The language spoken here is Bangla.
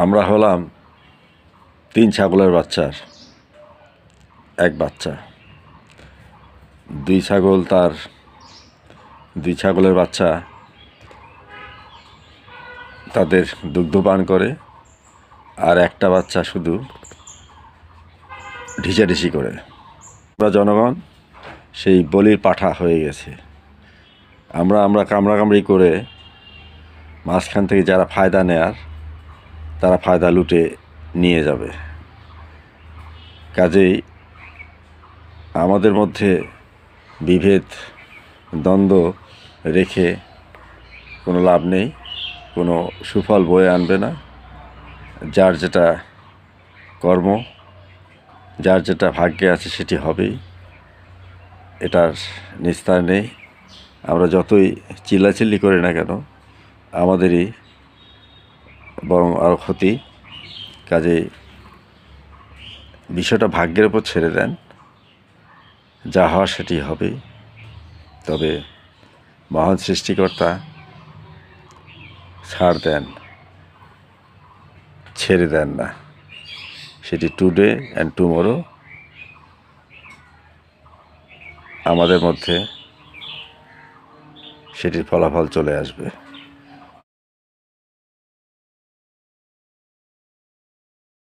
আমরা হলাম 3 ছাগলের বাচ্চার এক বাচ্চা। 2 ছাগলের বাচ্চা তাদের দুগ্ধ পান করে, আর একটা বাচ্চা শুধু ঢিসাঢিসি করে। আমরা জনগণ সেই বলির পাঠা হয়ে গেছে। আমরা কামড়াকামড়ি করে মাঝখান থেকে যারা ফায়দা নেয়ার তারা ফায়দা লুটে নিয়ে যাবে। কাজেই আমাদের মধ্যে বিভেদ দ্বন্দ্ব রেখে কোনো লাভ নেই, কোনো সুফল বয়ে আনবে না। যার যেটা কর্ম, যার যেটা ভাগ্যে আছে সেটি হবেই, এটার নিস্তার নেই। আমরা যতই চিল্লাচিল্লি করি না কেন, আমাদেরই বরং আরও ক্ষতি। কাজেই বিষয়টা ভাগ্যের উপর ছেড়ে দেন, যা হওয়া সেটি হবেই। তবে মহান সৃষ্টিকর্তা ছাড় দেন, ছেড়ে দেন না। সেটি টুডে অ্যান্ড টুমরো আমাদের মধ্যে সেটির ফলাফল চলে আসবে।